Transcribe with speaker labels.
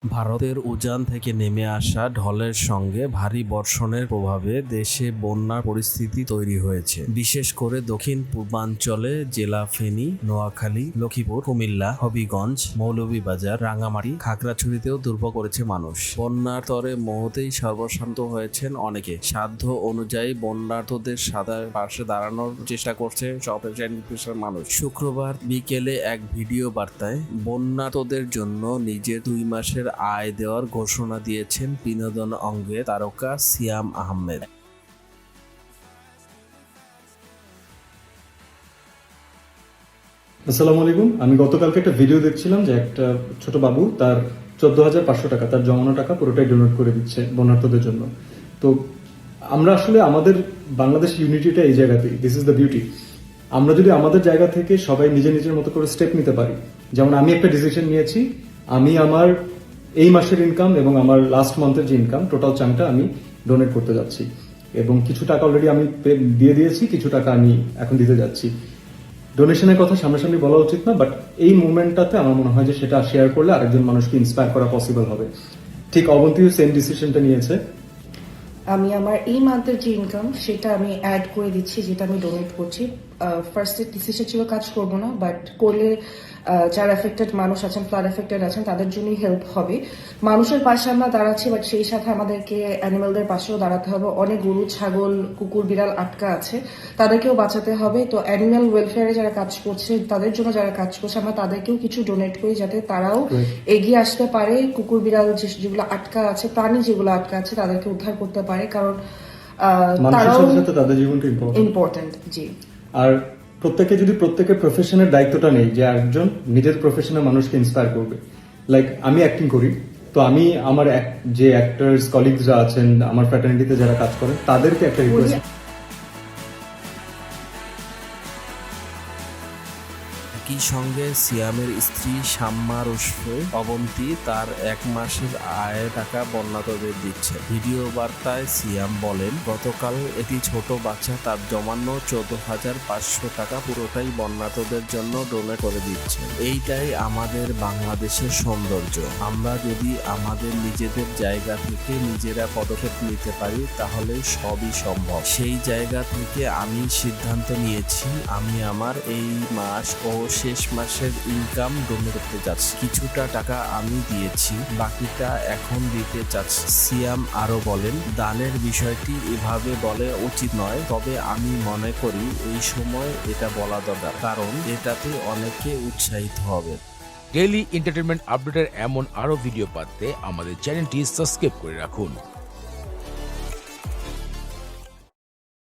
Speaker 1: ভারতের উজান থেকে নেমে আসা ঢলের সঙ্গে ভারী বর্ষণের প্রভাবে দেশে বন্যার পরিস্থিতি তৈরি হয়েছে। বিশেষ করে দক্ষিণ পূর্বাঞ্চলে জেলা ফেনী, নোয়াখালী, লক্ষ্মীপুর, কুমিল্লা, হবিগঞ্জ, মৌলভীবাজার, রাঙ্গামাটি, খাগড়াছড়িতেও দুর্ভোগ করেছে মানুষ। বন্যার তরে মুহূর্তেই সর্বশান্ত হয়েছেন অনেকে। সাধ্য অনুযায়ী বন্যার্তদের পাশে দাঁড়ানোর চেষ্টা করছে সব পেশার মানুষ। শুক্রবার বিকেলে এক ভিডিও বার্তায় বন্যার্তদের জন্য নিজের 2 মাসের আয় দেওয়ার ঘোষণা দিয়েছেন বিনোদন অঙ্গের তারকা সিয়াম আহমেদ।
Speaker 2: আসসালামু আলাইকুম। আমি গতকালকে একটা ভিডিও দেখছিলাম যে একটা ছোট বাবু তার 14,500 টাকা, তার জমানো টাকা পুরোটাই ডোনেট করে দিচ্ছে বন্যার্তদের জন্য। তো আমরা আসলে আমাদের বাংলাদেশ ইউনিটিটা এই জায়গাতেই, দিস ইজ দ্য বিউটি। আমরা যদি আমাদের জায়গা থেকে সবাই নিজের নিজের মতো করে স্টেপ নিতে পারি, যেমন আমি একটা ডিসিশন নিয়েছি, আমি আমার এই মাসের ইনকাম এবং আমার লাস্ট মান্থের যে ইনকাম টোটাল চাংটা আমি ডোনেট করতে যাচ্ছি, এবং কিছু টাকা অলরেডি আমি দিয়ে দিয়েছি, কিছু টাকা আমি এখন দিতে যাচ্ছি। ডোনেশনের কথা সামনাসামনি বলা উচিত না, বাট এই মুভমেন্টটাতে আমার মনে হয় যে সেটা শেয়ার করলে আরেকজন মানুষকে ইন্সপায়ার করা পসিবল হবে। ঠিক অবন্তীও সেম ডিসিশনটা নিয়েছে।
Speaker 3: আমি আমার এই মান্থের যে ইনকাম সেটা আমি অ্যাড করে দিচ্ছি, যেটা আমি ডোনেট করছি। ফার্স্টের ডিসিশন ছিল কাজ করবো না, বাট করলে যারা এফেক্টেড মানুষ আছেন, ফ্লাড এফেক্টেড আছেন, তাদের জন্যই হেল্প হবে। মানুষের পাশে আমরা দাঁড়াচ্ছি, বাট সেই সাথে আমাদেরকে অ্যানিমালদের পাশেও দাঁড়াতে হবে। অনেক গরু, ছাগল, কুকুর, বিড়াল আটকা আছে, তাদেরকেও বাঁচাতে হবে। তো অ্যানিমাল ওয়েলফেয়ারে যারা কাজ করছে, তাদের জন্য যারা কাজ করছে, আমরা তাদেরকেও কিছু ডোনেট করি, যাতে তারাও এগিয়ে আসতে পারে। কুকুর, বিড়াল যেগুলো আটকা আছে, প্রাণী যেগুলো আটকা আছে, তাদেরকে উদ্ধার করতে পারে, কারণ তারাও
Speaker 2: তাদের জীবনটা
Speaker 3: ইম্পর্টেন্ট। জি।
Speaker 2: আর প্রত্যেকের প্রফেশনের দায়িত্বটা নেই যে একজন নিজের প্রফেশনের মানুষকে ইন্সপায়ার করবে। লাইক আমি অ্যাক্টিং করি, তো আমি আমার যে অ্যাক্টরস কলিগসরা আছেন, আমার ফ্র্যাটার্নিটিতে যারা কাজ করেন, তাদেরকে একটা রিকোয়েস্ট।
Speaker 1: একই সঙ্গে সিয়ামের স্ত্রী শাম্মা রুশফে অবন্তী তার 1 মাসের আয়ের টাকা বন্যার্তদের দিচ্ছে। ভিডিও বার্তায় সিয়াম বলেন, গতকাল একটি ছোট বাচ্চা তার জমানো 14,500 টাকা পুরোটাই বন্যার্তদের জন্য ডোনেট করে দিচ্ছে। এইটাই আমাদের বাংলাদেশের সৌন্দর্য। আমরা যদি আমাদের নিজেদের জায়গা থেকে নিজেরা পদক্ষেপ নিতে পারি, তাহলে সবই সম্ভব। সেই জায়গা থেকে আমি সিদ্ধান্ত নিয়েছি, আমি আমার এই মাস ও শেষ মাসের ইনকাম ডোনেট করতে যাচ্ছি। কিছুটা টাকা আমি দিয়েছি, বাকিটা এখন দিতে চাচ্ছি। সিয়াম আরো বলেন, দানের বিষয়টি এভাবে বলে উচিত নয়, তবে আমি মনে করি এই সময় এটা বলা দরকার, কারণ এটাতে অনেকে উৎসাহিত হবে।
Speaker 4: ডেইলি এন্টারটেইনমেন্ট আপডেটের এমন আরো ভিডিও পাতে আমাদের চ্যানেলটি সাবস্ক্রাইব করে রাখুন।